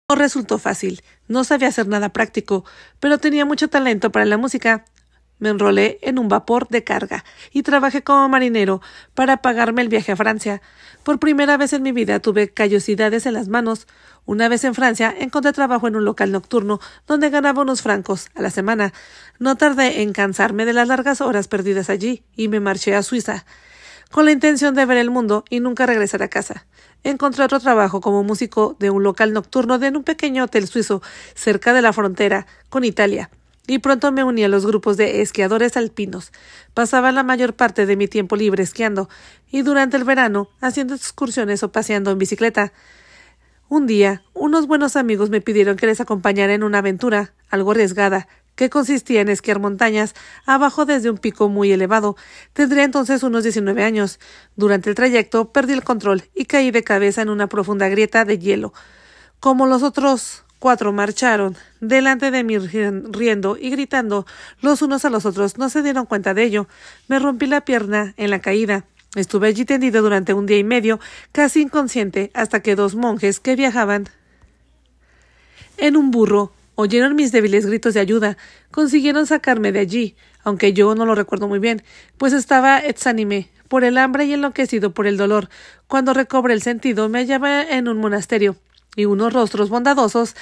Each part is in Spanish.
No resultó fácil, no sabía hacer nada práctico, pero tenía mucho talento para la música. Me enrolé en un vapor de carga y trabajé como marinero para pagarme el viaje a Francia. Por primera vez en mi vida tuve callosidades en las manos. Una vez en Francia encontré trabajo en un local nocturno donde ganaba unos francos a la semana. No tardé en cansarme de las largas horas perdidas allí y me marché a Suiza, con la intención de ver el mundo y nunca regresar a casa. Encontré otro trabajo como músico de un local nocturno en un pequeño hotel suizo cerca de la frontera con Italia. Y pronto me uní a los grupos de esquiadores alpinos. Pasaba la mayor parte de mi tiempo libre esquiando y durante el verano haciendo excursiones o paseando en bicicleta. Un día, unos buenos amigos me pidieron que les acompañara en una aventura, algo arriesgada, que consistía en esquiar montañas abajo desde un pico muy elevado. Tendría entonces unos 19 años. Durante el trayecto perdí el control y caí de cabeza en una profunda grieta de hielo. Como los otros 4 marcharon delante de mí riendo y gritando los unos a los otros, no se dieron cuenta de ello. Me rompí la pierna en la caída. Estuve allí tendido durante 1 día y medio, casi inconsciente, hasta que 2 monjes que viajaban en un burro oyeron mis débiles gritos de ayuda. Consiguieron sacarme de allí, aunque yo no lo recuerdo muy bien, pues estaba exánime por el hambre y enloquecido por el dolor. Cuando recobré el sentido me hallaba en un monasterio y unos rostros bondadosos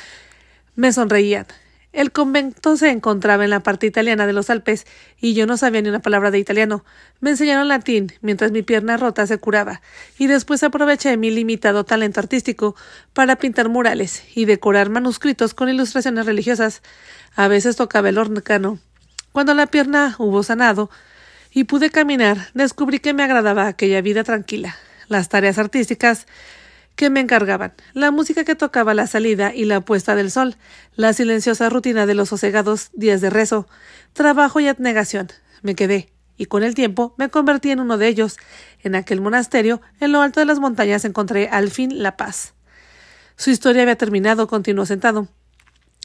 me sonreían. El convento se encontraba en la parte italiana de los Alpes y yo no sabía ni una palabra de italiano. Me enseñaron latín mientras mi pierna rota se curaba y después aproveché mi limitado talento artístico para pintar murales y decorar manuscritos con ilustraciones religiosas. A veces tocaba el órgano. Cuando la pierna hubo sanado y pude caminar, descubrí que me agradaba aquella vida tranquila. Las tareas artísticas que me encargaban, la música que tocaba la salida y la puesta del sol, la silenciosa rutina de los sosegados días de rezo, trabajo y abnegación. Me quedé, y con el tiempo me convertí en uno de ellos. En aquel monasterio, en lo alto de las montañas, encontré al fin la paz. Su historia había terminado, continuó sentado,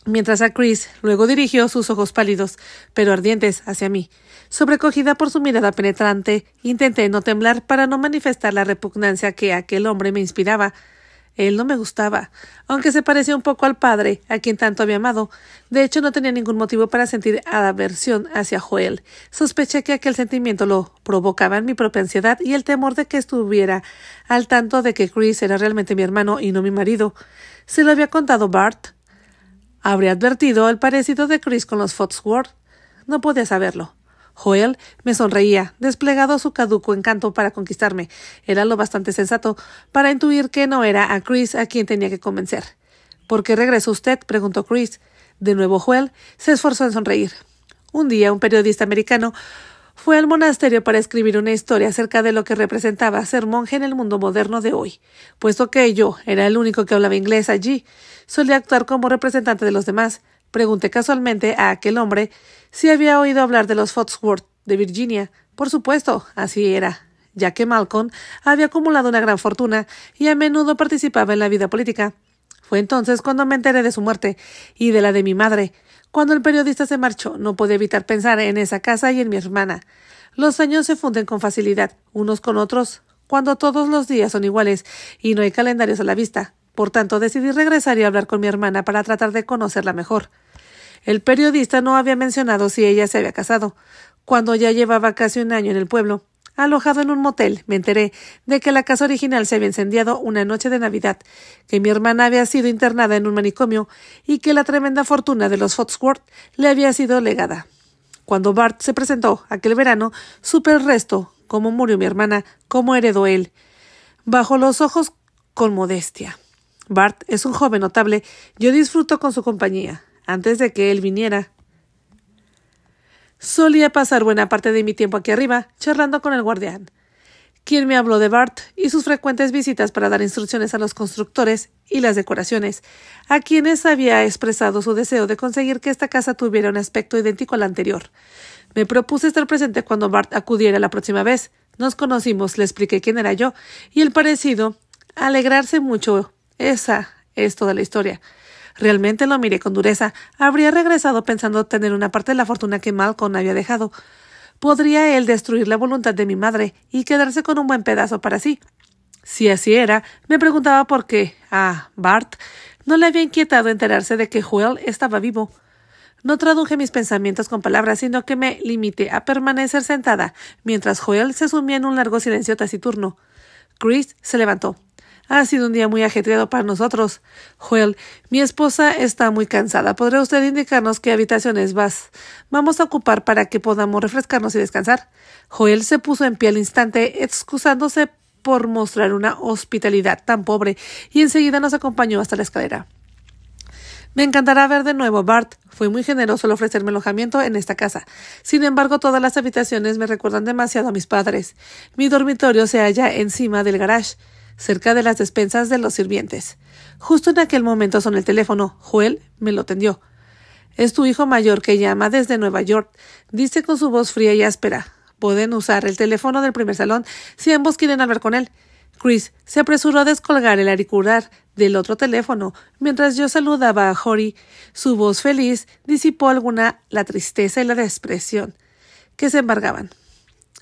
mientras a Chris luego dirigió sus ojos pálidos, pero ardientes, hacia mí. Sobrecogida por su mirada penetrante, intenté no temblar para no manifestar la repugnancia que aquel hombre me inspiraba. Él no me gustaba, aunque se parecía un poco al padre, a quien tanto había amado. De hecho, no tenía ningún motivo para sentir aversión hacia Joel. Sospeché que aquel sentimiento lo provocaban mi propia ansiedad y el temor de que estuviera al tanto de que Chris era realmente mi hermano y no mi marido. ¿Se lo había contado Bart? ¿Habría advertido el parecido de Chris con los Foxworth? No podía saberlo. Joel me sonreía, desplegado su caduco encanto para conquistarme. Era lo bastante sensato para intuir que no era a Chris a quien tenía que convencer. ¿Por qué regresó usted?, preguntó Chris. De nuevo Joel se esforzó en sonreír. Un día un periodista americano fue al monasterio para escribir una historia acerca de lo que representaba ser monje en el mundo moderno de hoy. Puesto que yo era el único que hablaba inglés allí, solía actuar como representante de los demás. Pregunté casualmente a aquel hombre si había oído hablar de los Foxworth de Virginia. Por supuesto, así era, ya que Malcolm había acumulado una gran fortuna y a menudo participaba en la vida política. Fue entonces cuando me enteré de su muerte y de la de mi madre. Cuando el periodista se marchó, no podía evitar pensar en esa casa y en mi hermana. Los años se funden con facilidad, unos con otros, cuando todos los días son iguales y no hay calendarios a la vista. Por tanto, decidí regresar y hablar con mi hermana para tratar de conocerla mejor. El periodista no había mencionado si ella se había casado. Cuando ya llevaba casi 1 año en el pueblo, alojado en un motel, me enteré de que la casa original se había incendiado una noche de Navidad, que mi hermana había sido internada en un manicomio y que la tremenda fortuna de los Foxworth le había sido legada. Cuando Bart se presentó aquel verano, supe el resto, cómo murió mi hermana, cómo heredó él. Bajo los ojos con modestia. Bart es un joven notable. Yo disfruto con su compañía. Antes de que él viniera, solía pasar buena parte de mi tiempo aquí arriba, charlando con el guardián, quien me habló de Bart y sus frecuentes visitas para dar instrucciones a los constructores y las decoraciones, a quienes había expresado su deseo de conseguir que esta casa tuviera un aspecto idéntico al anterior. Me propuse estar presente cuando Bart acudiera la próxima vez. Nos conocimos, le expliqué quién era yo, y el parecido alegrarse mucho. Esa es toda la historia. Realmente lo miré con dureza. Habría regresado pensando obtener una parte de la fortuna que Malcolm había dejado. ¿Podría él destruir la voluntad de mi madre y quedarse con un buen pedazo para sí? Si así era, me preguntaba por qué Bart No le había inquietado enterarse de que Joel estaba vivo. No traduje mis pensamientos con palabras, sino que me limité a permanecer sentada, mientras Joel se sumía en un largo silencio taciturno. Chris se levantó. Ha sido un día muy ajetreado para nosotros. Joel, mi esposa está muy cansada. ¿Podría usted indicarnos qué habitaciones vamos a ocupar para que podamos refrescarnos y descansar? Joel se puso en pie al instante, excusándose por mostrar una hospitalidad tan pobre, y enseguida nos acompañó hasta la escalera. Me encantará ver de nuevo a Bart. Fue muy generoso al ofrecerme alojamiento en esta casa. Sin embargo, todas las habitaciones me recuerdan demasiado a mis padres. Mi dormitorio se halla encima del garage, cerca de las despensas de los sirvientes. Justo en aquel momento sonó el teléfono. Joel me lo tendió. Es tu hijo mayor que llama desde Nueva York, dice con su voz fría y áspera. Pueden usar el teléfono del primer salón si ambos quieren hablar con él. Chris se apresuró a descolgar el auricular del otro teléfono. Mientras yo saludaba a Jory, su voz feliz disipó la tristeza y la depresión que se embargaban.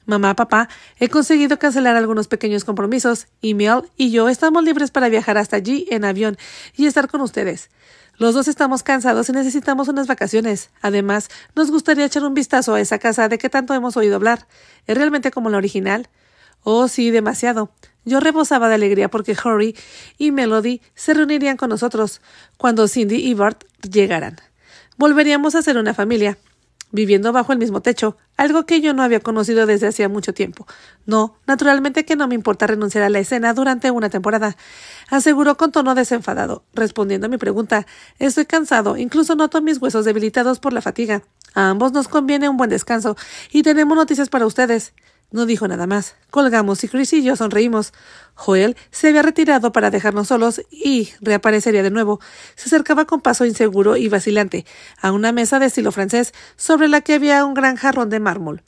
Mamá, papá, he conseguido cancelar algunos pequeños compromisos y Mel y yo estamos libres para viajar hasta allí en avión y estar con ustedes. Los dos estamos cansados y necesitamos unas vacaciones. Además, nos gustaría echar un vistazo a esa casa de que tanto hemos oído hablar. ¿Es realmente como la original? Oh, sí, demasiado. Yo rebosaba de alegría porque Jory y Melody se reunirían con nosotros cuando Cindy y Bart llegaran. Volveríamos a ser una familia, viviendo bajo el mismo techo, algo que yo no había conocido desde hacía mucho tiempo. No, naturalmente que no me importa renunciar a la escena durante una temporada, aseguró con tono desenfadado, respondiendo a mi pregunta. Estoy cansado, incluso noto mis huesos debilitados por la fatiga. A ambos nos conviene un buen descanso, y tenemos noticias para ustedes. No dijo nada más. Colgamos y Chris y yo sonreímos. Joel se había retirado para dejarnos solos y reaparecería de nuevo. Se acercaba con paso inseguro y vacilante a una mesa de estilo francés sobre la que había un gran jarrón de mármol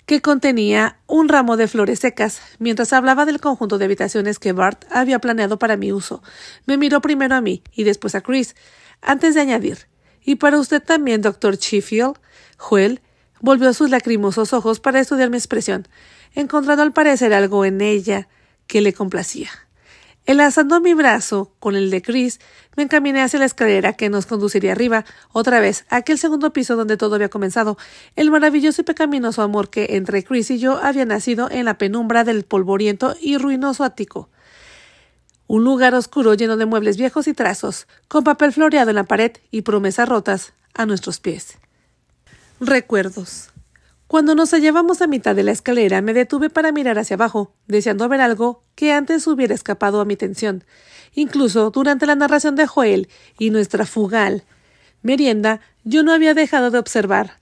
que contenía un ramo de flores secas. Mientras hablaba del conjunto de habitaciones que Bart había planeado para mi uso, me miró primero a mí y después a Chris, antes de añadir: «¿Y para usted también, Dr. Sheffield?» Joel volvió sus lacrimosos ojos para estudiar mi expresión, encontrando al parecer algo en ella que le complacía. Enlazando mi brazo con el de Chris, me encaminé hacia la escalera que nos conduciría arriba, otra vez, a aquel segundo piso donde todo había comenzado, el maravilloso y pecaminoso amor que entre Chris y yo había nacido en la penumbra del polvoriento y ruinoso ático. Un lugar oscuro lleno de muebles viejos y trazos, con papel floreado en la pared y promesas rotas a nuestros pies. Recuerdos. Cuando nos hallábamos a mitad de la escalera, me detuve para mirar hacia abajo, deseando ver algo que antes hubiera escapado a mi atención. Incluso durante la narración de Joel y nuestra fugal merienda, yo no había dejado de observar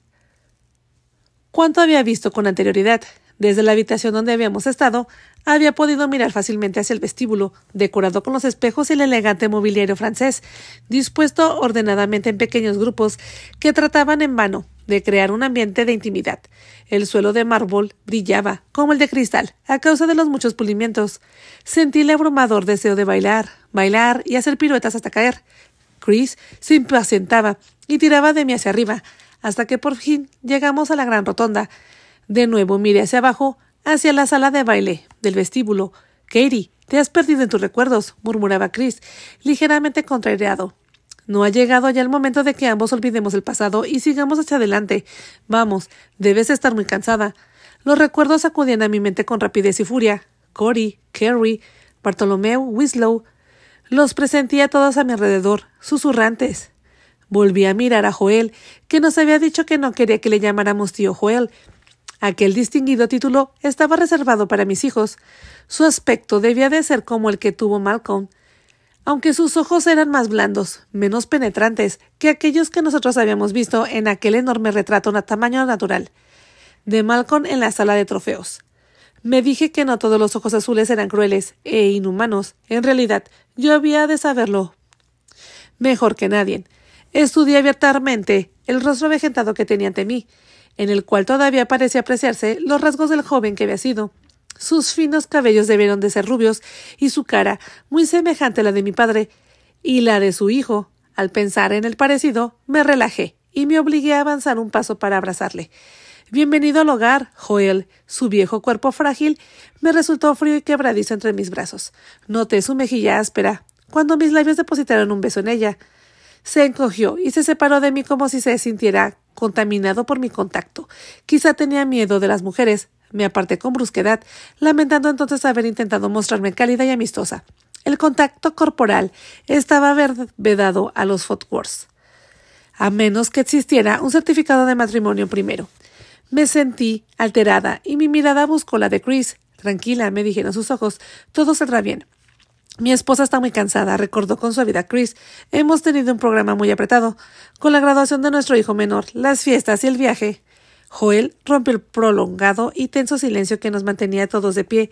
cuánto había visto con anterioridad. Desde la habitación donde habíamos estado, había podido mirar fácilmente hacia el vestíbulo, decorado con los espejos y el elegante mobiliario francés, dispuesto ordenadamente en pequeños grupos que trataban en vano de crear un ambiente de intimidad. El suelo de mármol brillaba, como el de cristal, a causa de los muchos pulimientos. Sentí el abrumador deseo de bailar y hacer piruetas hasta caer. Chris se impacientaba y tiraba de mí hacia arriba, hasta que por fin llegamos a la gran rotonda. De nuevo miré hacia abajo, hacia la sala de baile del vestíbulo. «Katie, te has perdido en tus recuerdos», murmuraba Chris, ligeramente contrariado. «No ha llegado ya el momento de que ambos olvidemos el pasado y sigamos hacia adelante. Vamos, debes estar muy cansada». Los recuerdos acudían a mi mente con rapidez y furia. Cory, Carrie, Bartholomew, Winslow. Los presentía todos a mi alrededor, susurrantes. Volví a mirar a Joel, que nos había dicho que no quería que le llamáramos tío Joel. Aquel distinguido título estaba reservado para mis hijos. Su aspecto debía de ser como el que tuvo Malcolm, aunque sus ojos eran más blandos, menos penetrantes que aquellos que nosotros habíamos visto en aquel enorme retrato a tamaño natural de Malcolm en la sala de trofeos. Me dije que no todos los ojos azules eran crueles e inhumanos. En realidad, yo había de saberlo mejor que nadie. Estudié abiertamente el rostro avejentado que tenía ante mí, en el cual todavía parecía apreciarse los rasgos del joven que había sido. Sus finos cabellos debieron de ser rubios y su cara muy semejante a la de mi padre y la de su hijo. Al pensar en el parecido, me relajé y me obligué a avanzar un paso para abrazarle. «Bienvenido al hogar, Joel». Su viejo cuerpo frágil me resultó frío y quebradizo entre mis brazos. Noté su mejilla áspera, cuando mis labios depositaron un beso en ella. Se encogió y se separó de mí como si se sintiera contaminado por mi contacto. Quizá tenía miedo de las mujeres. Me aparté con brusquedad, lamentando entonces haber intentado mostrarme cálida y amistosa. El contacto corporal estaba vedado a los Footworths, a menos que existiera un certificado de matrimonio primero. Me sentí alterada y mi mirada buscó la de Chris. Tranquila, me dijeron sus ojos, todo saldrá bien. Mi esposa está muy cansada, recordó con suavidad Chris. Hemos tenido un programa muy apretado. Con la graduación de nuestro hijo menor, las fiestas y el viaje. Joel rompió el prolongado y tenso silencio que nos mantenía todos de pie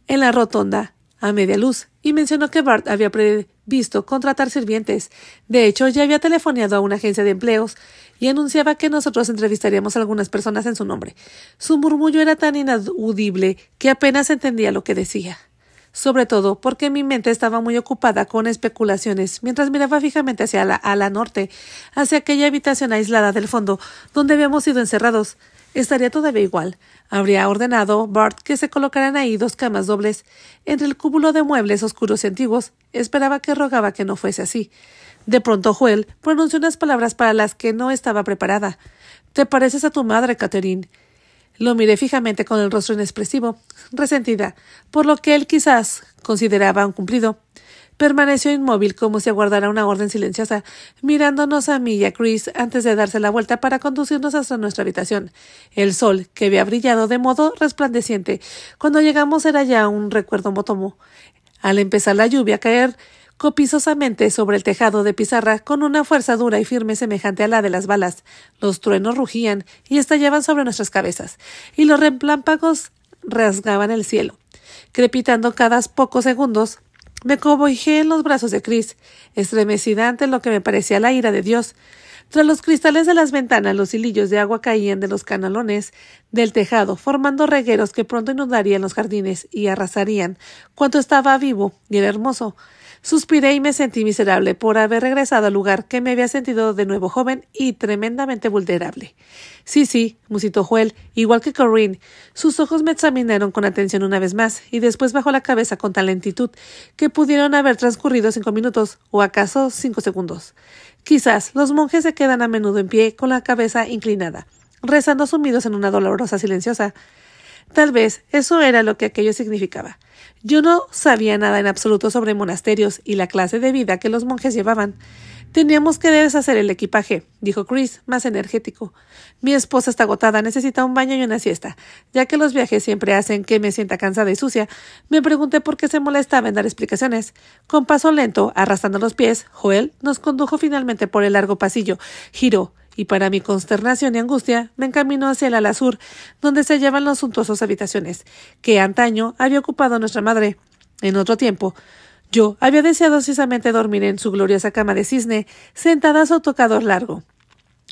en la rotonda a media luz, y mencionó que Bart había previsto contratar sirvientes. De hecho, ya había telefoneado a una agencia de empleos y anunciaba que nosotros entrevistaríamos a algunas personas en su nombre. Su murmullo era tan inaudible que apenas entendía lo que decía. Sobre todo porque mi mente estaba muy ocupada con especulaciones, mientras miraba fijamente hacia la ala norte, hacia aquella habitación aislada del fondo, donde habíamos sido encerrados. Estaría todavía igual. Habría ordenado Bart que se colocaran ahí 2 camas dobles. Entre el cúmulo de muebles oscuros y antiguos, esperaba que rogaba que no fuese así. De pronto Joel pronunció unas palabras para las que no estaba preparada. «Te pareces a tu madre, Catherine». Lo miré fijamente con el rostro inexpresivo, resentida, por lo que él quizás consideraba un cumplido. Permaneció inmóvil como si aguardara una orden silenciosa, mirándonos a mí y a Chris antes de darse la vuelta para conducirnos hasta nuestra habitación. El sol, que había brillado de modo resplandeciente cuando llegamos, era ya un recuerdo motomo. Al empezar la lluvia a caer copiosamente sobre el tejado de pizarra con una fuerza dura y firme semejante a la de las balas, los truenos rugían y estallaban sobre nuestras cabezas, y los relámpagos rasgaban el cielo. Crepitando cada pocos segundos, me cobijé en los brazos de Chris, estremecida ante lo que me parecía la ira de Dios. Tras los cristales de las ventanas, los hilillos de agua caían de los canalones del tejado, formando regueros que pronto inundarían los jardines y arrasarían cuanto estaba vivo y era hermoso. Suspiré y me sentí miserable por haber regresado al lugar que me había sentido de nuevo joven y tremendamente vulnerable. Sí, musitó Joel, igual que Corinne. Sus ojos me examinaron con atención una vez más, y después bajó la cabeza con tal lentitud que pudieron haber transcurrido 5 minutos, o acaso 5 segundos. Quizás los monjes se quedan a menudo en pie con la cabeza inclinada, rezando sumidos en una dolorosa silenciosa. Tal vez eso era lo que aquello significaba. Yo no sabía nada en absoluto sobre monasterios y la clase de vida que los monjes llevaban. Teníamos que deshacer el equipaje, dijo Chris, más energético. Mi esposa está agotada, necesita un baño y una siesta. Ya que los viajes siempre hacen que me sienta cansada y sucia, me pregunté por qué se molestaba en dar explicaciones. Con paso lento, arrastrando los pies, Joel nos condujo finalmente por el largo pasillo, giró, y para mi consternación y angustia me encaminó hacia el ala sur, donde se hallaban las suntuosas habitaciones que antaño había ocupado nuestra madre. En otro tiempo, yo había deseado ansiosamente dormir en su gloriosa cama de cisne, sentada a su tocador largo,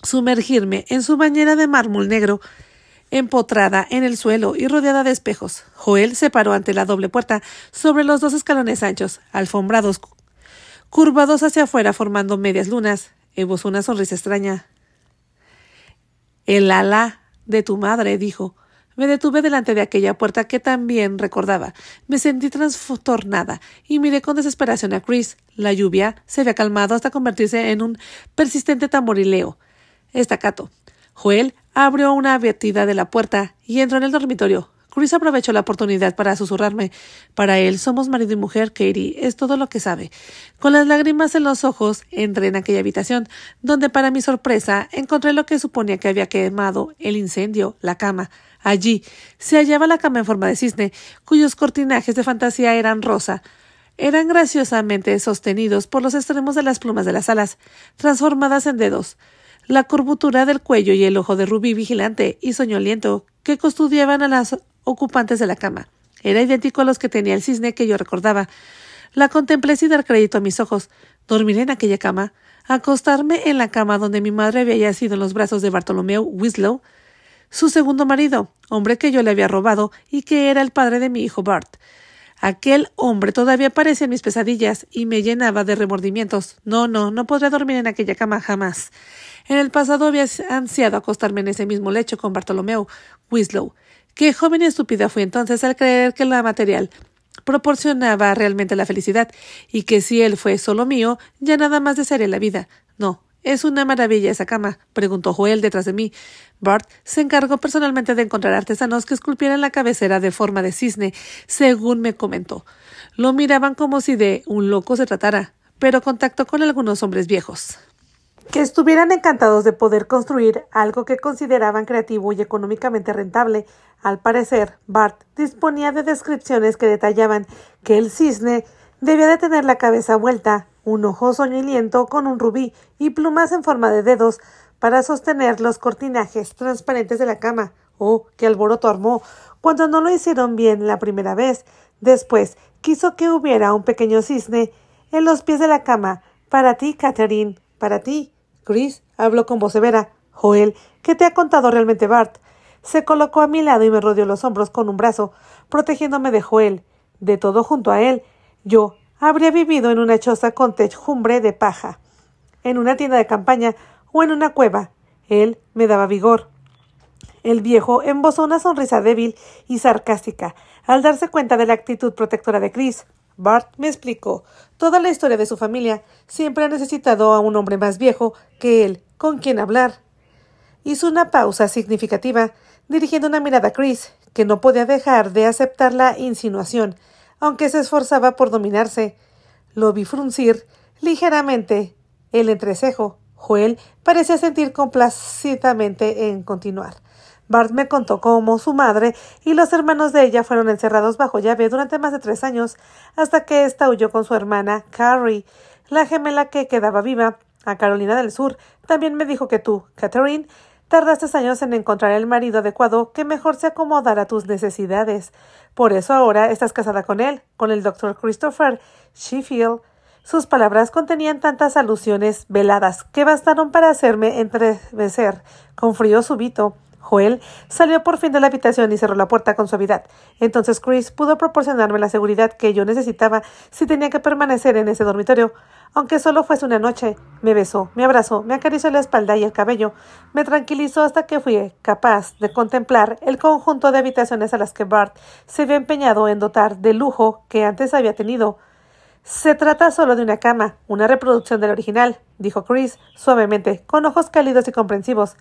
sumergirme en su bañera de mármol negro, empotrada en el suelo y rodeada de espejos. Joel se paró ante la doble puerta, sobre los 2 escalones anchos, alfombrados, curvados hacia afuera formando medias lunas. Esbozó una sonrisa extraña. «El ala de tu madre», dijo. Me detuve delante de aquella puerta que también recordaba. Me sentí trastornada y miré con desesperación a Chris. La lluvia se había calmado hasta convertirse en un persistente tamborileo. Estacato. Joel abrió una abertura de la puerta y entró en el dormitorio. Chris aprovechó la oportunidad para susurrarme. Para él somos marido y mujer, Katie, es todo lo que sabe. Con las lágrimas en los ojos entré en aquella habitación, donde para mi sorpresa encontré lo que suponía que había quemado el incendio, la cama. Allí se hallaba la cama en forma de cisne, cuyos cortinajes de fantasía eran rosa. Eran graciosamente sostenidos por los extremos de las plumas de las alas, transformadas en dedos. La curvatura del cuello y el ojo de rubí vigilante y soñoliento que custodiaban a las ocupantes de la cama. Era idéntico a los que tenía el cisne que yo recordaba. La contemplé sin dar crédito a mis ojos. ¿Dormiré en aquella cama? ¿Acostarme en la cama donde mi madre había yacido en los brazos de Bartholomew Winslow, su segundo marido, hombre que yo le había robado y que era el padre de mi hijo Bart? Aquel hombre todavía aparecía en mis pesadillas y me llenaba de remordimientos. No podré dormir en aquella cama jamás. En el pasado había ansiado acostarme en ese mismo lecho con Bartholomew Winslow. Qué joven y estúpida fui entonces al creer que la material proporcionaba realmente la felicidad, y que si él fue solo mío, ya nada más desearía la vida. No, es una maravilla esa cama, preguntó Joel detrás de mí. Bart se encargó personalmente de encontrar artesanos que esculpieran la cabecera de forma de cisne, según me comentó. Lo miraban como si de un loco se tratara, pero contactó con algunos hombres viejos que estuvieran encantados de poder construir algo que consideraban creativo y económicamente rentable. Al parecer, Bart disponía de descripciones que detallaban que el cisne debía de tener la cabeza vuelta, un ojo soñoliento con un rubí y plumas en forma de dedos para sostener los cortinajes transparentes de la cama. Oh, qué alboroto armó cuando no lo hicieron bien la primera vez. Después quiso que hubiera un pequeño cisne en los pies de la cama. Para ti, Catherine, para ti. Chris habló con voz severa. Joel, ¿qué te ha contado realmente Bart? Se colocó a mi lado y me rodeó los hombros con un brazo, protegiéndome de Joel. De todo junto a él. Yo habría vivido en una choza con techumbre de paja, en una tienda de campaña o en una cueva. Él me daba vigor. El viejo embozó una sonrisa débil y sarcástica al darse cuenta de la actitud protectora de Chris. Bart me explicó toda la historia de su familia. Siempre ha necesitado a un hombre más viejo que él, con quien hablar. Hizo una pausa significativa, dirigiendo una mirada a Chris, que no podía dejar de aceptar la insinuación, aunque se esforzaba por dominarse. Lo vi fruncir ligeramente el entrecejo. Joel parecía sentir complacidamente en continuar. Bart me contó cómo su madre y los hermanos de ella fueron encerrados bajo llave durante más de 3 años, hasta que ésta huyó con su hermana Carrie, la gemela que quedaba viva, a Carolina del Sur. También me dijo que tú, Catherine, tardaste años en encontrar el marido adecuado que mejor se acomodara a tus necesidades. Por eso ahora estás casada con él, con el Dr. Christopher Sheffield. Sus palabras contenían tantas alusiones veladas que bastaron para hacerme entremecer con frío súbito. Joel salió por fin de la habitación y cerró la puerta con suavidad. Entonces Chris pudo proporcionarme la seguridad que yo necesitaba si tenía que permanecer en ese dormitorio. Aunque solo fuese una noche, me besó, me abrazó, me acarició la espalda y el cabello. Me tranquilizó hasta que fui capaz de contemplar el conjunto de habitaciones a las que Bart se había empeñado en dotar de lujo que antes había tenido. Se trata solo de una cama, una reproducción del original, dijo Chris suavemente, con ojos cálidos y comprensivos.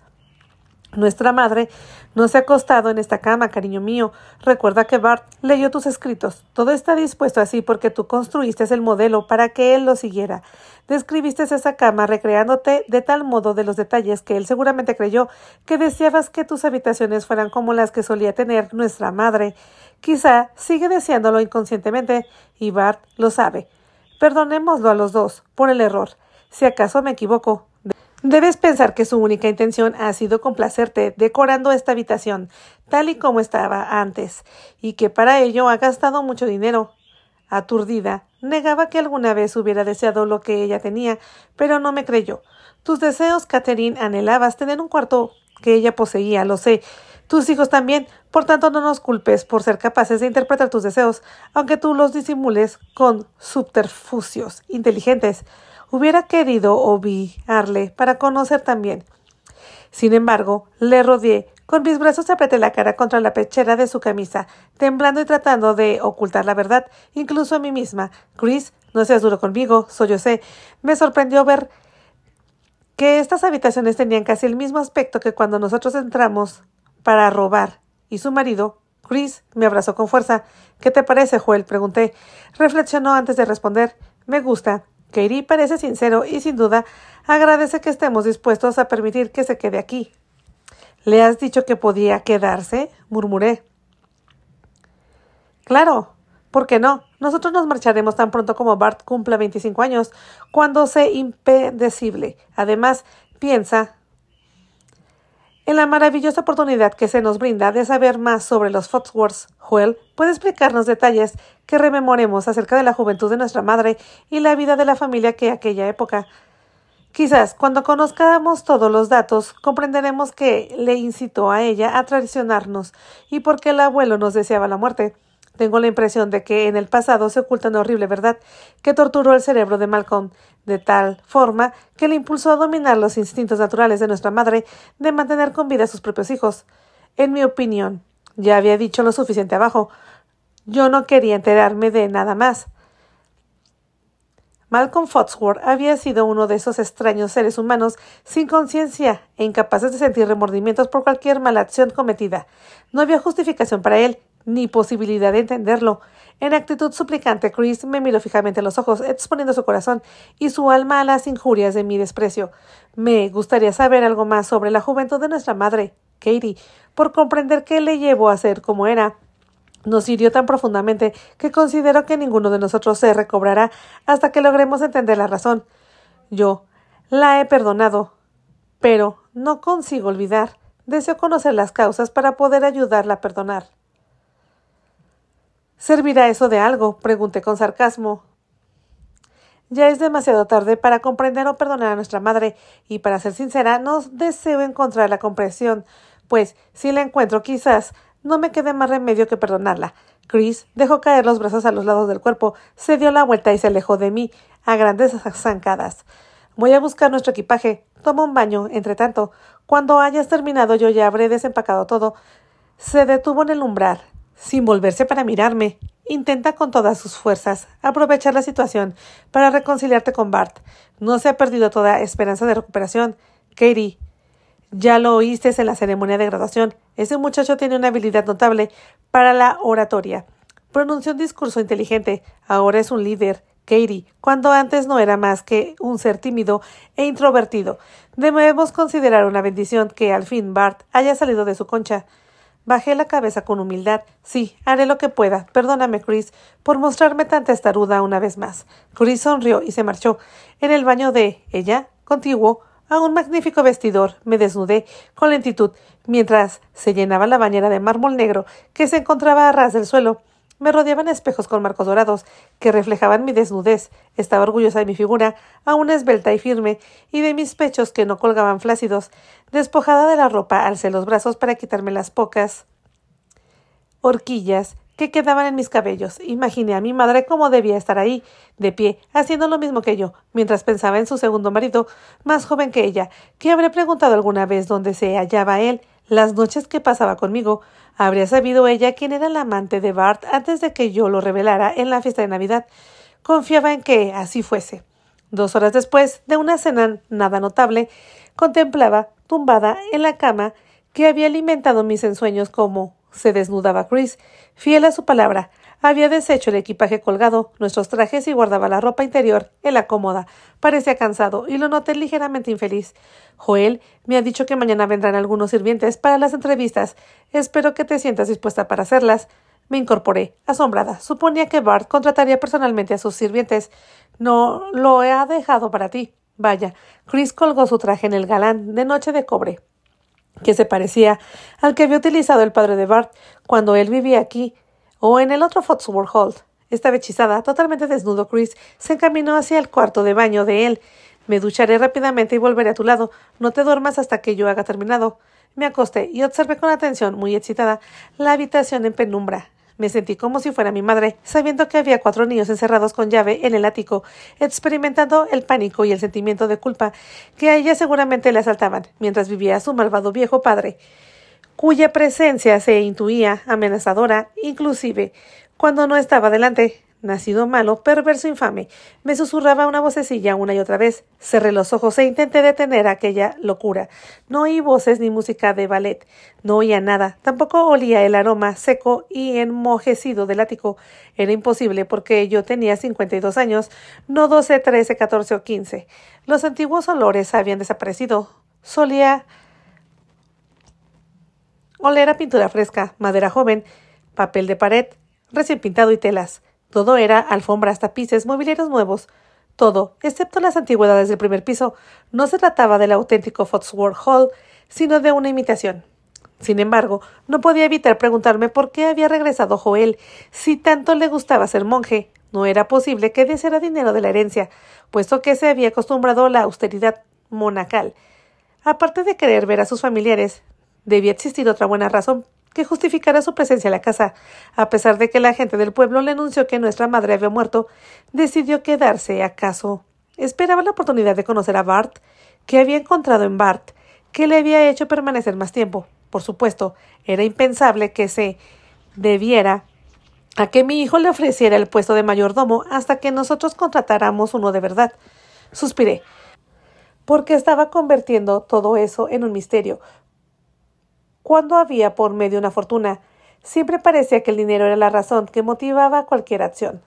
Nuestra madre no se ha acostado en esta cama, cariño mío. Recuerda que Bart leyó tus escritos. Todo está dispuesto así porque tú construiste el modelo para que él lo siguiera. Describiste esa cama recreándote de tal modo de los detalles que él seguramente creyó que deseabas que tus habitaciones fueran como las que solía tener nuestra madre. Quizá sigue deseándolo inconscientemente y Bart lo sabe. Perdonémoslo a los dos por el error. Si acaso me equivoco. Debes pensar que su única intención ha sido complacerte decorando esta habitación tal y como estaba antes, y que para ello ha gastado mucho dinero. Aturdida, negaba que alguna vez hubiera deseado lo que ella tenía, pero no me creyó. Tus deseos, Catherine, anhelabas tener un cuarto que ella poseía, lo sé. Tus hijos también, por tanto no nos culpes por ser capaces de interpretar tus deseos, aunque tú los disimules con subterfugios inteligentes. Hubiera querido obviarle para conocer también. Sin embargo, le rodeé. Con mis brazos apreté la cara contra la pechera de su camisa, temblando y tratando de ocultar la verdad, incluso a mí misma. Chris, no seas duro conmigo, sollocé. Me sorprendió ver que estas habitaciones tenían casi el mismo aspecto que cuando nosotros entramos para robar. Y su marido, Chris, me abrazó con fuerza. ¿Qué te parece, Joel?, pregunté. Reflexionó antes de responder. Me gusta. Katie parece sincero y sin duda agradece que estemos dispuestos a permitir que se quede aquí. ¿Le has dicho que podía quedarse?, murmuré. Claro, ¿por qué no? Nosotros nos marcharemos tan pronto como Bart cumpla 25 años, cuando sea impredecible. Además, piensa en la maravillosa oportunidad que se nos brinda de saber más sobre los Foxworths. Joel, ¿puede explicarnos detalles que rememoremos acerca de la juventud de nuestra madre y la vida de la familia que aquella época? Quizás, cuando conozcamos todos los datos, comprenderemos que le incitó a ella a traicionarnos y por qué el abuelo nos deseaba la muerte. Tengo la impresión de que en el pasado se oculta una horrible verdad que torturó el cerebro de Malcolm, de tal forma que le impulsó a dominar los instintos naturales de nuestra madre de mantener con vida a sus propios hijos. En mi opinión, ya había dicho lo suficiente abajo. Yo no quería enterarme de nada más. Malcolm Foxworth había sido uno de esos extraños seres humanos sin conciencia e incapaces de sentir remordimientos por cualquier mala acción cometida. No había justificación para él, ni posibilidad de entenderlo. En actitud suplicante, Chris me miró fijamente a los ojos, exponiendo su corazón y su alma a las injurias de mi desprecio. Me gustaría saber algo más sobre la juventud de nuestra madre, Katie, por comprender qué le llevó a ser como era. Nos hirió tan profundamente que considero que ninguno de nosotros se recobrará hasta que logremos entender la razón. Yo la he perdonado, pero no consigo olvidar. Deseo conocer las causas para poder ayudarla a perdonar. ¿Servirá eso de algo?, pregunté con sarcasmo. Ya es demasiado tarde para comprender o perdonar a nuestra madre, y para ser sincera, no deseo encontrar la comprensión, pues si la encuentro quizás no me quede más remedio que perdonarla. Chris dejó caer los brazos a los lados del cuerpo, se dio la vuelta y se alejó de mí a grandes zancadas. Voy a buscar nuestro equipaje. Toma un baño, entre tanto. Cuando hayas terminado yo ya habré desempacado todo. Se detuvo en el umbral, sin volverse para mirarme. Intenta con todas sus fuerzas aprovechar la situación para reconciliarte con Bart. No se ha perdido toda esperanza de recuperación. Katie, ya lo oíste en la ceremonia de graduación. Ese muchacho tiene una habilidad notable para la oratoria. Pronunció un discurso inteligente. Ahora es un líder, Katie, cuando antes no era más que un ser tímido e introvertido. Debemos considerar una bendición que al fin Bart haya salido de su concha. Bajé la cabeza con humildad. Sí, haré lo que pueda. Perdóname, Chris, por mostrarme tan testaruda una vez más. Chris sonrió y se marchó. En el baño de ella, contiguo a un magnífico vestidor, me desnudé con lentitud mientras se llenaba la bañera de mármol negro que se encontraba a ras del suelo. Me rodeaban espejos con marcos dorados que reflejaban mi desnudez. Estaba orgullosa de mi figura, aún esbelta y firme, y de mis pechos que no colgaban flácidos. Despojada de la ropa, alcé los brazos para quitarme las pocas horquillas que quedaban en mis cabellos. Imaginé a mi madre cómo debía estar ahí, de pie, haciendo lo mismo que yo, mientras pensaba en su segundo marido, más joven que ella, que habría preguntado alguna vez dónde se hallaba él, las noches que pasaba conmigo. Habría sabido ella quién era el amante de Bart antes de que yo lo revelara en la fiesta de Navidad. Confiaba en que así fuese. 2 horas después de una cena nada notable, contemplaba, tumbada en la cama que había alimentado mis ensueños, cómo se desnudaba Chris. Fiel a su palabra, había deshecho el equipaje colgado, nuestros trajes, y guardaba la ropa interior en la cómoda. Parecía cansado y lo noté ligeramente infeliz. Joel me ha dicho que mañana vendrán algunos sirvientes para las entrevistas. Espero que te sientas dispuesta para hacerlas. Me incorporé, asombrada. Suponía que Bart contrataría personalmente a sus sirvientes. No lo ha dejado para ti. Vaya, Chris colgó su traje en el galán de noche de cobre, que se parecía al que había utilizado el padre de Bart cuando él vivía aquí, o en el otro Foxworth Hall. Estaba hechizada, totalmente desnudo. Chris se encaminó hacia el cuarto de baño de él. Me ducharé rápidamente y volveré a tu lado. No te duermas hasta que yo haya terminado. Me acosté y observé con atención, muy excitada, la habitación en penumbra. Me sentí como si fuera mi madre, sabiendo que había 4 niños encerrados con llave en el ático, experimentando el pánico y el sentimiento de culpa que a ella seguramente le asaltaban, mientras vivía su malvado viejo padre, cuya presencia se intuía amenazadora, inclusive cuando no estaba delante. Nacido malo, perverso, infame, me susurraba una vocecilla una y otra vez. Cerré los ojos e intenté detener aquella locura. No oí voces ni música de ballet. No oía nada. Tampoco olía el aroma seco y enmojecido del ático. Era imposible porque yo tenía 52 años, no 12, 13, 14 o 15. Los antiguos olores habían desaparecido. Solía oler a pintura fresca, madera joven, papel de pared, recién pintado y telas. Todo era alfombras, tapices, mobiliarios nuevos. Todo, excepto las antigüedades del primer piso. No se trataba del auténtico Foxworth Hall, sino de una imitación. Sin embargo, no podía evitar preguntarme por qué había regresado Joel, si tanto le gustaba ser monje. No era posible que deseara dinero de la herencia, puesto que se había acostumbrado a la austeridad monacal. Aparte de querer ver a sus familiares, debía existir otra buena razón que justificara su presencia en la casa. A pesar de que la gente del pueblo le anunció que nuestra madre había muerto, decidió quedarse. ¿Acaso esperaba la oportunidad de conocer a Bart? ¿Qué había encontrado en Bart que le había hecho permanecer más tiempo? Por supuesto, era impensable que se debiera a que mi hijo le ofreciera el puesto de mayordomo hasta que nosotros contratáramos uno de verdad. Suspiré, porque estaba convirtiendo todo eso en un misterio. Cuando había por medio una fortuna, siempre parecía que el dinero era la razón que motivaba cualquier acción.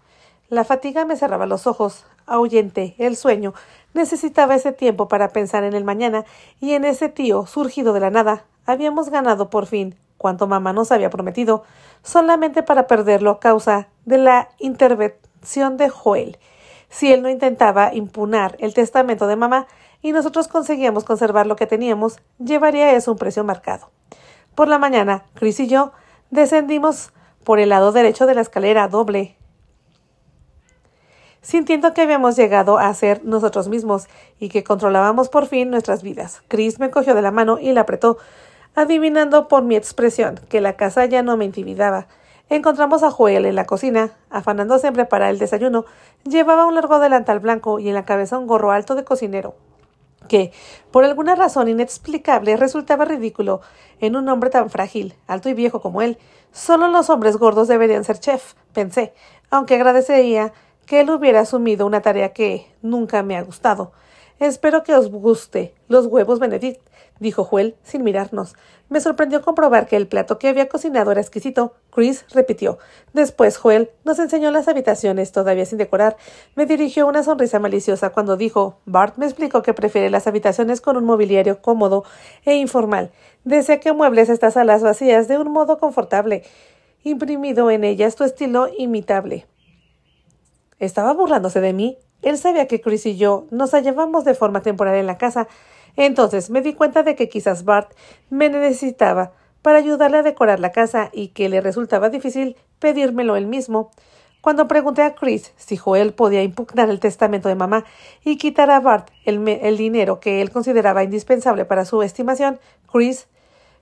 La fatiga me cerraba los ojos, ahuyenté el sueño. Necesitaba ese tiempo para pensar en el mañana y en ese tío surgido de la nada. Habíamos ganado por fin cuanto mamá nos había prometido, solamente para perderlo a causa de la intervención de Joel. Si él no intentaba impugnar el testamento de mamá y nosotros conseguíamos conservar lo que teníamos, llevaría eso un precio marcado. Por la mañana, Chris y yo descendimos por el lado derecho de la escalera doble, sintiendo que habíamos llegado a ser nosotros mismos y que controlábamos por fin nuestras vidas. Chris me cogió de la mano y la apretó, adivinando por mi expresión que la casa ya no me intimidaba. Encontramos a Joel en la cocina, afanándose en preparar el desayuno. Llevaba un largo delantal blanco y en la cabeza un gorro alto de cocinero, que, por alguna razón inexplicable, resultaba ridículo en un hombre tan frágil, alto y viejo como él. Solo los hombres gordos deberían ser chef, pensé, aunque agradecería que él hubiera asumido una tarea que nunca me ha gustado. Espero que os guste los huevos Benedict, dijo Joel sin mirarnos. Me sorprendió comprobar que el plato que había cocinado era exquisito. Chris repitió. Después Joel nos enseñó las habitaciones todavía sin decorar. Me dirigió una sonrisa maliciosa cuando dijo: Bart me explicó que prefiere las habitaciones con un mobiliario cómodo e informal. Desea que muebles estas salas vacías de un modo confortable, imprimido en ellas tu estilo imitable. ¿Estaba burlándose de mí? Él sabía que Chris y yo nos hallábamos de forma temporal en la casa. Entonces me di cuenta de que quizás Bart me necesitaba para ayudarle a decorar la casa y que le resultaba difícil pedírmelo él mismo. Cuando pregunté a Chris si Joel podía impugnar el testamento de mamá y quitar a Bart el dinero que él consideraba indispensable para su estimación, Chris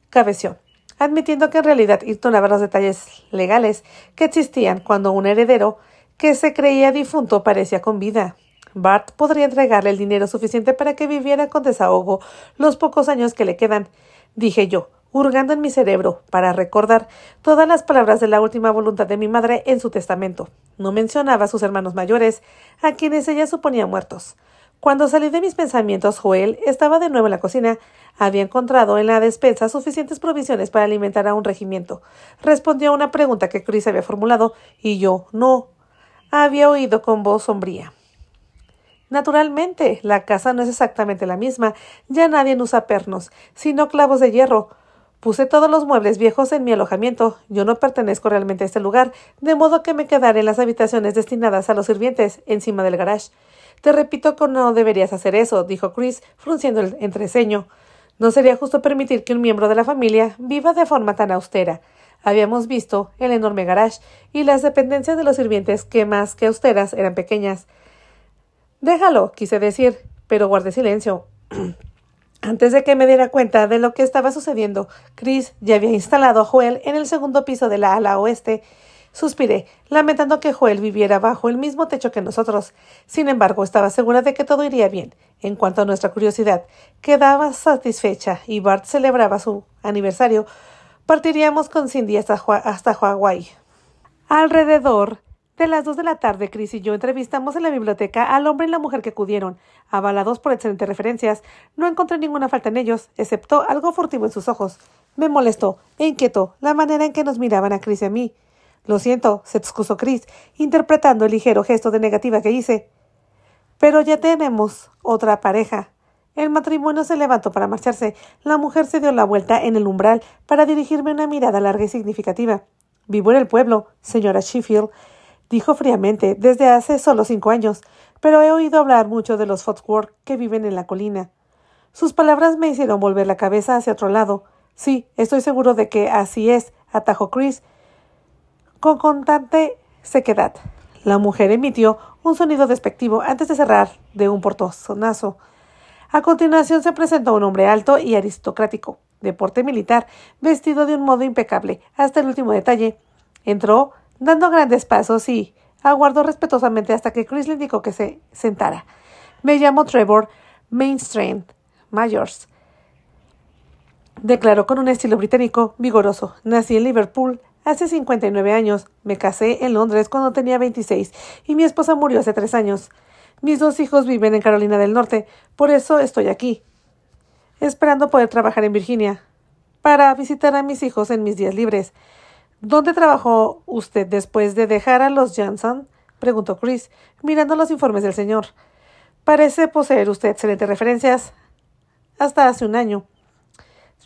cabeció, admitiendo que en realidad ignoraba los detalles legales que existían cuando un heredero que se creía difunto parecía con vida. Bart podría entregarle el dinero suficiente para que viviera con desahogo los pocos años que le quedan, dije yo, hurgando en mi cerebro para recordar todas las palabras de la última voluntad de mi madre en su testamento. No mencionaba a sus hermanos mayores, a quienes ella suponía muertos. Cuando salí de mis pensamientos, Joel estaba de nuevo en la cocina. Había encontrado en la despensa suficientes provisiones para alimentar a un regimiento. Respondió a una pregunta que Chris había formulado, y yo no había oído con voz sombría. Naturalmente, la casa no es exactamente la misma. Ya nadie usa pernos, sino clavos de hierro. Puse todos los muebles viejos en mi alojamiento. Yo no pertenezco realmente a este lugar, de modo que me quedaré en las habitaciones destinadas a los sirvientes, encima del garage. Te repito que no deberías hacer eso, dijo Chris, frunciendo el entreceño. No sería justo permitir que un miembro de la familia viva de forma tan austera. Habíamos visto el enorme garage y las dependencias de los sirvientes, que más que austeras eran pequeñas. Déjalo, quise decir, pero guardé silencio. Antes de que me diera cuenta de lo que estaba sucediendo, Chris ya había instalado a Joel en el segundo piso de la ala oeste. Suspiré, lamentando que Joel viviera bajo el mismo techo que nosotros. Sin embargo, estaba segura de que todo iría bien. En cuanto a nuestra curiosidad quedaba satisfecha y Bart celebraba su aniversario, partiríamos con Cindy hasta Hawái. Alrededor de las 2 de la tarde, Chris y yo entrevistamos en la biblioteca al hombre y la mujer que acudieron. Avalados por excelentes referencias, no encontré ninguna falta en ellos, excepto algo furtivo en sus ojos. Me molestó e inquietó la manera en que nos miraban a Chris y a mí. Lo siento, se excusó Chris, interpretando el ligero gesto de negativa que hice. Pero ya tenemos otra pareja. El matrimonio se levantó para marcharse. La mujer se dio la vuelta en el umbral para dirigirme una mirada larga y significativa. Vivo en el pueblo, señora Sheffield, dijo fríamente, desde hace solo 5 años, pero he oído hablar mucho de los Foxworth que viven en la colina. Sus palabras me hicieron volver la cabeza hacia otro lado. Sí, estoy seguro de que así es, atajó Chris, con constante sequedad. La mujer emitió un sonido despectivo antes de cerrar de un portonazo. A continuación se presentó un hombre alto y aristocrático, de porte militar, vestido de un modo impecable, hasta el último detalle. Entró dando grandes pasos y aguardó respetuosamente hasta que Chris le indicó que se sentara. Me llamo Trevor Mainstream Myers, declaró con un estilo británico vigoroso. Nací en Liverpool hace 59 años. Me casé en Londres cuando tenía 26 y mi esposa murió hace 3 años. Mis 2 hijos viven en Carolina del Norte, por eso estoy aquí, esperando poder trabajar en Virginia, para visitar a mis hijos en mis días libres. ¿Dónde trabajó usted después de dejar a los Johnson?, preguntó Chris, mirando los informes del señor. Parece poseer usted excelentes referencias. Hasta hace un año.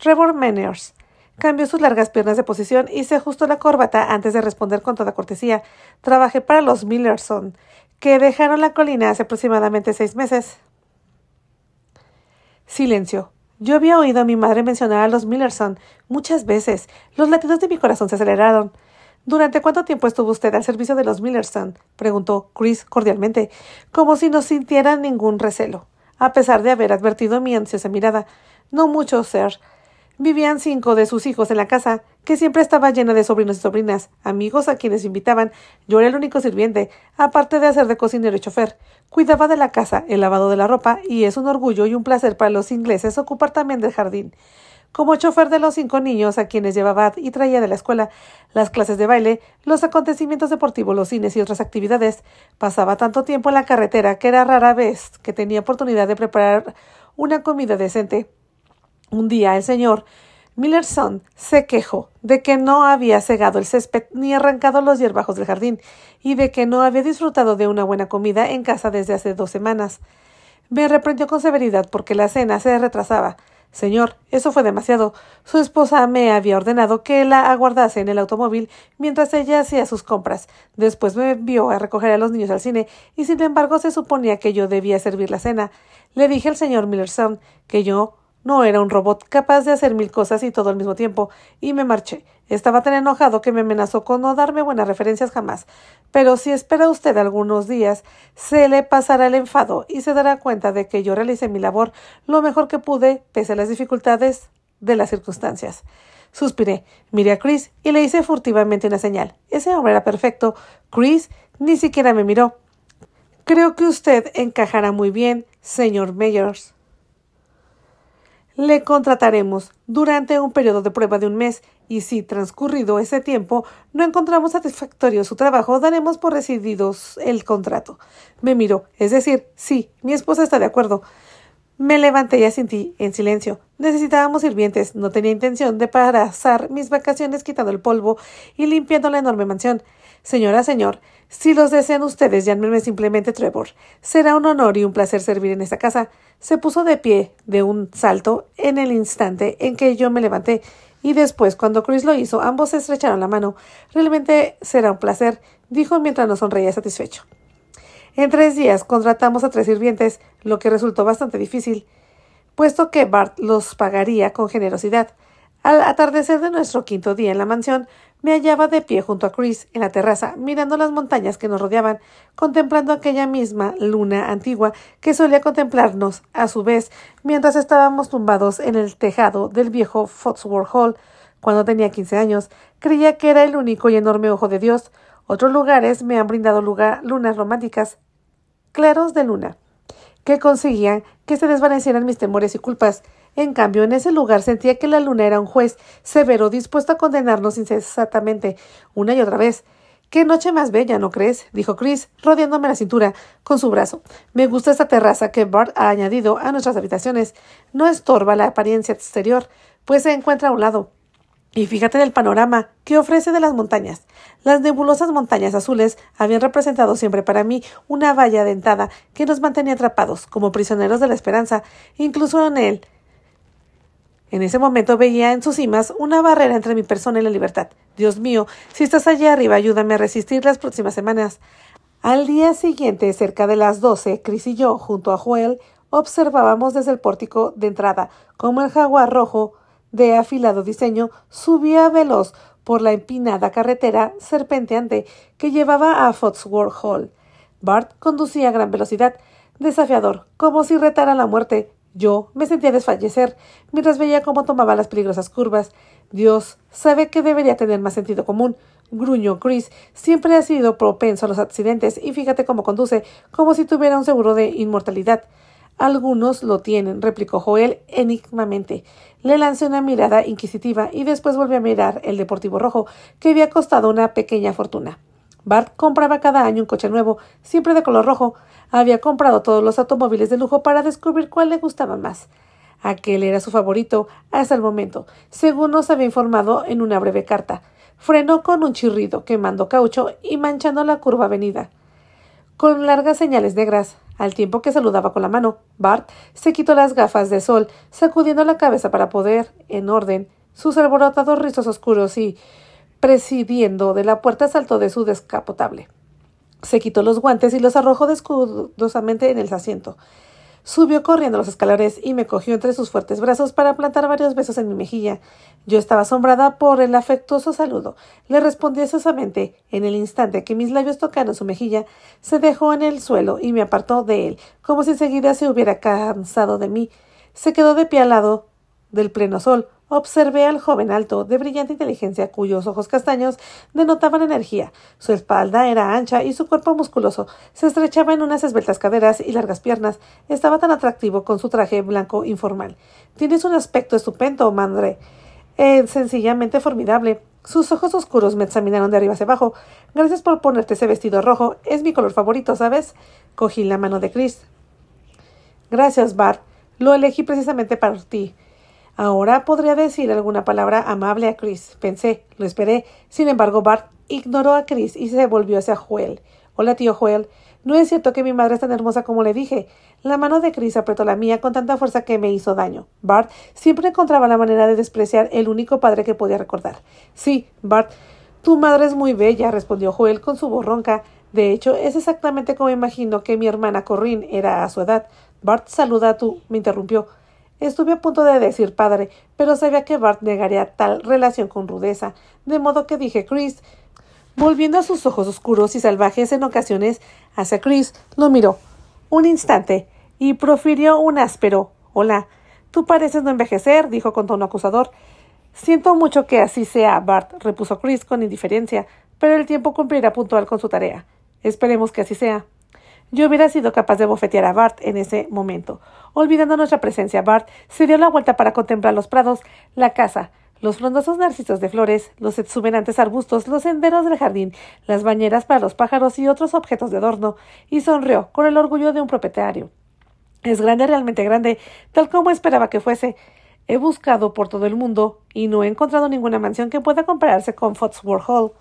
Trevor Manners cambió sus largas piernas de posición y se ajustó la corbata antes de responder con toda cortesía. Trabajé para los Millerson, que dejaron la colina hace aproximadamente 6 meses. Silencio. Yo había oído a mi madre mencionar a los Millerson muchas veces. Los latidos de mi corazón se aceleraron. ¿Durante cuánto tiempo estuvo usted al servicio de los Millerson?, preguntó Chris cordialmente, como si no sintiera ningún recelo, a pesar de haber advertido mi ansiosa mirada. No mucho, sir. Vivían 5 de sus hijos en la casa, que siempre estaba llena de sobrinos y sobrinas, amigos a quienes invitaban. Yo era el único sirviente, aparte de hacer de cocinero y chofer. Cuidaba de la casa, el lavado de la ropa, y es un orgullo y un placer para los ingleses ocupar también del jardín. Como chofer de los 5 niños a quienes llevaba y traía de la escuela, las clases de baile, los acontecimientos deportivos, los cines y otras actividades, pasaba tanto tiempo en la carretera que era rara vez que tenía oportunidad de preparar una comida decente. Un día el señor Millerson se quejó de que no había segado el césped ni arrancado los hierbajos del jardín y de que no había disfrutado de una buena comida en casa desde hace 2 semanas. Me reprendió con severidad porque la cena se retrasaba. Señor, eso fue demasiado. Su esposa me había ordenado que la aguardase en el automóvil mientras ella hacía sus compras. Después me envió a recoger a los niños al cine y sin embargo se suponía que yo debía servir la cena. Le dije al señor Millerson que yo no era un robot capaz de hacer 1000 cosas y todo al mismo tiempo, y me marché. Estaba tan enojado que me amenazó con no darme buenas referencias jamás. Pero si espera usted algunos días, se le pasará el enfado y se dará cuenta de que yo realicé mi labor lo mejor que pude, pese a las dificultades de las circunstancias. Suspiré, miré a Chris y le hice furtivamente una señal. Ese hombre era perfecto. Chris ni siquiera me miró. Creo que usted encajará muy bien, señor Meyers. Le contrataremos durante un periodo de prueba de 1 mes y si, transcurrido ese tiempo, no encontramos satisfactorio su trabajo, daremos por rescindidos el contrato. Me miró, es decir, sí, mi esposa está de acuerdo. Me levanté y asentí en silencio. Necesitábamos sirvientes. No tenía intención de pasar mis vacaciones quitando el polvo y limpiando la enorme mansión. Señora, señor, si los desean ustedes, llámenme simplemente Trevor. Será un honor y un placer servir en esta casa. Se puso de pie de un salto en el instante en que yo me levanté, y después, cuando Chris lo hizo, ambos se estrecharon la mano. Realmente será un placer, dijo mientras nos sonreía satisfecho. En 3 días contratamos a 3 sirvientes, lo que resultó bastante difícil, puesto que Bart los pagaría con generosidad. Al atardecer de nuestro 5.º día en la mansión, me hallaba de pie junto a Chris en la terraza, mirando las montañas que nos rodeaban, contemplando aquella misma luna antigua que solía contemplarnos a su vez mientras estábamos tumbados en el tejado del viejo Foxworth Hall. Cuando tenía 15 años, creía que era el único y enorme ojo de Dios. Otros lugares me han brindado lunas románticas, claros de luna, que conseguían que se desvanecieran mis temores y culpas. En cambio, en ese lugar sentía que la luna era un juez severo dispuesto a condenarnos insensatamente una y otra vez. «¡Qué noche más bella, ¿no crees?», dijo Chris, rodeándome la cintura con su brazo. «Me gusta esta terraza que Bart ha añadido a nuestras habitaciones. No estorba la apariencia exterior, pues se encuentra a un lado. Y fíjate en el panorama que ofrece de las montañas». Las nebulosas montañas azules habían representado siempre para mí una valla dentada que nos mantenía atrapados, como prisioneros de la esperanza, incluso en ese momento veía en sus cimas una barrera entre mi persona y la libertad. Dios mío, si estás allá arriba, ayúdame a resistir las próximas semanas. Al día siguiente, cerca de las 12, Chris y yo, junto a Joel, observábamos desde el pórtico de entrada cómo el jaguar rojo de afilado diseño subía veloz por la empinada carretera serpenteante que llevaba a Foxworth Hall. Bart conducía a gran velocidad, desafiador, como si retara la muerte. Yo me sentía desfallecer mientras veía cómo tomaba las peligrosas curvas. Dios sabe que debería tener más sentido común, gruñó Chris. Siempre ha sido propenso a los accidentes y fíjate cómo conduce, como si tuviera un seguro de inmortalidad. Algunos lo tienen, replicó Joel enigmamente. Le lancé una mirada inquisitiva y después volví a mirar el deportivo rojo, que había costado una pequeña fortuna. Bart compraba cada año un coche nuevo, siempre de color rojo. Había comprado todos los automóviles de lujo para descubrir cuál le gustaba más. Aquel era su favorito hasta el momento, según nos había informado en una breve carta. Frenó con un chirrido, quemando caucho y manchando la curva avenida. Con largas señales negras, al tiempo que saludaba con la mano, Bart se quitó las gafas de sol, sacudiendo la cabeza para poder, en orden, sus alborotados rizos oscuros y, presidiendo de la puerta, saltó de su descapotable. Se quitó los guantes y los arrojó descuidadosamente en el asiento. Subió corriendo los escalones y me cogió entre sus fuertes brazos para plantar varios besos en mi mejilla. Yo estaba asombrada por el afectuoso saludo. Le respondí asosamente. En el instante que mis labios tocaron su mejilla, se dejó en el suelo y me apartó de él, como si enseguida se hubiera cansado de mí. Se quedó de pie al lado del pleno sol. Observé al joven alto, de brillante inteligencia, cuyos ojos castaños denotaban energía. Su espalda era ancha y su cuerpo musculoso se estrechaba en unas esbeltas caderas y largas piernas. Estaba tan atractivo con su traje blanco informal. Tienes un aspecto estupendo, madre. Sencillamente formidable. Sus ojos oscuros me examinaron de arriba hacia abajo. Gracias por ponerte ese vestido rojo. Es mi color favorito, ¿sabes? Cogí la mano de Chris. Gracias, Bart. Lo elegí precisamente para ti. Ahora podría decir alguna palabra amable a Chris. Pensé, lo esperé. Sin embargo, Bart ignoró a Chris y se volvió hacia Joel. Hola, tío Joel. No es cierto que mi madre es tan hermosa como le dije. La mano de Chris apretó la mía con tanta fuerza que me hizo daño. Bart siempre encontraba la manera de despreciar el único padre que podía recordar. Sí, Bart, tu madre es muy bella, respondió Joel con su voz ronca. De hecho, es exactamente como imagino que mi hermana Corinne era a su edad. Bart, saluda a tú, me interrumpió. Estuve a punto de decir padre, pero sabía que Bart negaría tal relación con rudeza, de modo que dije Chris. Volviendo a sus ojos oscuros y salvajes en ocasiones hacia Chris, lo miró un instante y profirió un áspero hola. Tú pareces no envejecer, dijo con tono acusador. Siento mucho que así sea, Bart, repuso Chris con indiferencia, pero el tiempo cumplirá puntual con su tarea. Esperemos que así sea. Yo hubiera sido capaz de bofetear a Bart en ese momento. Olvidando nuestra presencia, Bart se dio la vuelta para contemplar los prados, la casa, los frondosos narcisos de flores, los exuberantes arbustos, los senderos del jardín, las bañeras para los pájaros y otros objetos de adorno, y sonrió con el orgullo de un propietario. Es grande, realmente grande, tal como esperaba que fuese. He buscado por todo el mundo y no he encontrado ninguna mansión que pueda compararse con Foxworth Hall.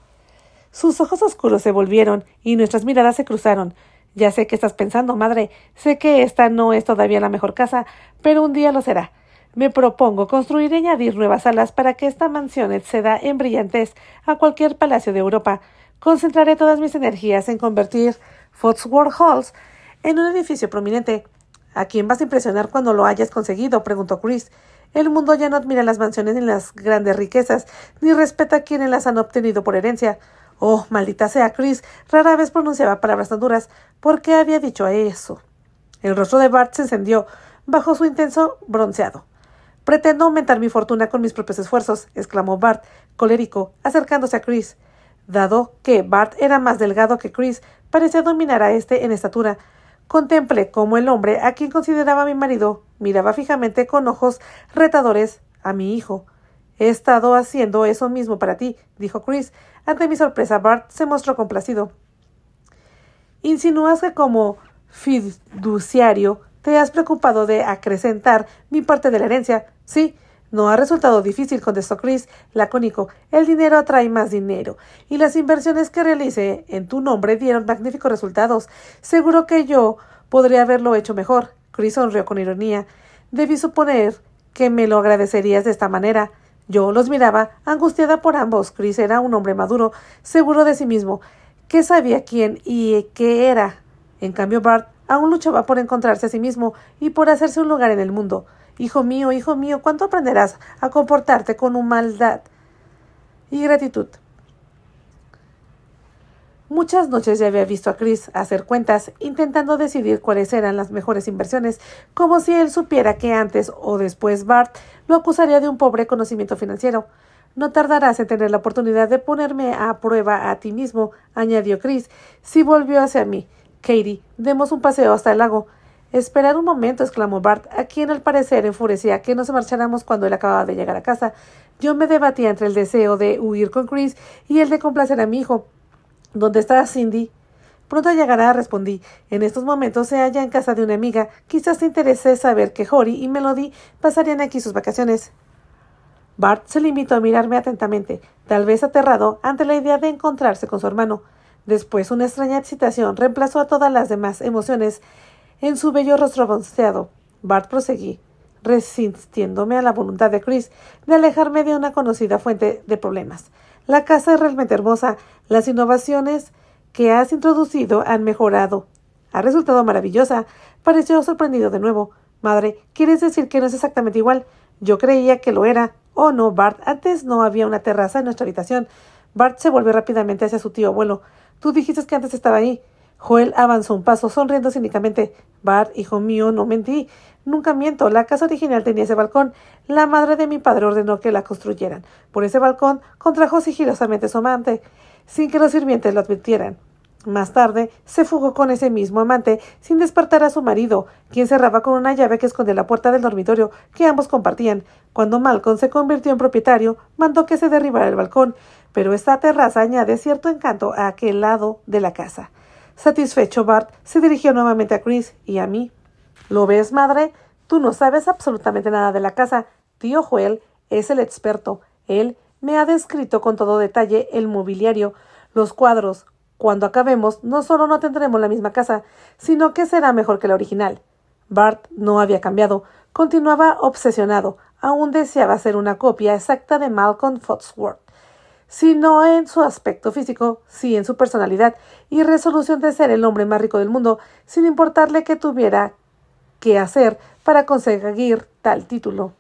Sus ojos oscuros se volvieron y nuestras miradas se cruzaron. Ya sé qué estás pensando, madre. Sé que esta no es todavía la mejor casa, pero un día lo será. Me propongo construir y añadir nuevas salas para que esta mansión exceda en brillantez a cualquier palacio de Europa. Concentraré todas mis energías en convertir Foxworth Halls en un edificio prominente. ¿A quién vas a impresionar cuando lo hayas conseguido?, preguntó Chris. El mundo ya no admira las mansiones ni las grandes riquezas, ni respeta a quienes las han obtenido por herencia. Oh, maldita sea, Chris rara vez pronunciaba palabras tan duras. ¿Por qué había dicho eso? El rostro de Bart se encendió bajo su intenso bronceado. Pretendo aumentar mi fortuna con mis propios esfuerzos, exclamó Bart, colérico, acercándose a Chris. Dado que Bart era más delgado que Chris, parecía dominar a éste en estatura. Contemplé cómo el hombre a quien consideraba mi marido miraba fijamente con ojos retadores a mi hijo. He estado haciendo eso mismo para ti, dijo Chris. Ante mi sorpresa, Bart se mostró complacido. ¿Insinúas que como fiduciario te has preocupado de acrecentar mi parte de la herencia? Sí, no ha resultado difícil, contestó Chris, lacónico. El dinero atrae más dinero, y las inversiones que realicé en tu nombre dieron magníficos resultados. Seguro que yo podría haberlo hecho mejor. Chris sonrió con ironía. Debí suponer que me lo agradecerías de esta manera. Yo los miraba, angustiada por ambos. Chris era un hombre maduro, seguro de sí mismo, que sabía quién y qué era. En cambio, Bart aún luchaba por encontrarse a sí mismo y por hacerse un lugar en el mundo. Hijo mío, ¿cuánto aprenderás a comportarte con humildad y gratitud? Muchas noches ya había visto a Chris hacer cuentas, intentando decidir cuáles eran las mejores inversiones, como si él supiera que antes o después Bart lo acusaría de un pobre conocimiento financiero. No tardarás en tener la oportunidad de ponerme a prueba a ti mismo, añadió Chris. Sí volvió hacia mí. Katie, demos un paseo hasta el lago. Esperar un momento, exclamó Bart, a quien al parecer enfurecía que no se marcháramos cuando él acababa de llegar a casa. Yo me debatía entre el deseo de huir con Chris y el de complacer a mi hijo. ¿Dónde está Cindy? Pronto llegará, respondí. En estos momentos se halla en casa de una amiga. Quizás te interese saber que Jory y Melody pasarían aquí sus vacaciones. Bart se limitó a mirarme atentamente, tal vez aterrado ante la idea de encontrarse con su hermano. Después una extraña excitación reemplazó a todas las demás emociones en su bello rostro bronceado. Bart proseguí, resistiéndome a la voluntad de Chris de alejarme de una conocida fuente de problemas. La casa es realmente hermosa. Las innovaciones que has introducido han mejorado. Ha resultado maravillosa. Pareció sorprendido de nuevo. Madre, ¿quieres decir que no es exactamente igual? Yo creía que lo era. Oh, no, Bart, antes no había una terraza en nuestra habitación. Bart se volvió rápidamente hacia su tío abuelo. Tú dijiste que antes estaba ahí. Joel avanzó un paso, sonriendo cínicamente. Bart, hijo mío, no mentí. Nunca miento. La casa original tenía ese balcón. La madre de mi padre ordenó que la construyeran. Por ese balcón contrajo sigilosamente su amante, sin que los sirvientes lo advirtieran. Más tarde, se fugó con ese mismo amante, sin despertar a su marido, quien cerraba con una llave que escondía la puerta del dormitorio que ambos compartían. Cuando Malcolm se convirtió en propietario, mandó que se derribara el balcón, pero esta terraza añade cierto encanto a aquel lado de la casa. Satisfecho, Bart se dirigió nuevamente a Chris y a mí. ¿Lo ves, madre? Tú no sabes absolutamente nada de la casa. Tío Joel es el experto. Él me ha descrito con todo detalle el mobiliario, los cuadros. Cuando acabemos, no solo no tendremos la misma casa, sino que será mejor que la original. Bart no había cambiado. Continuaba obsesionado. Aún deseaba hacer una copia exacta de Malcolm Foxworth. Si no en su aspecto físico, sí en su personalidad y resolución de ser el hombre más rico del mundo, sin importarle qué tuviera que hacer para conseguir tal título.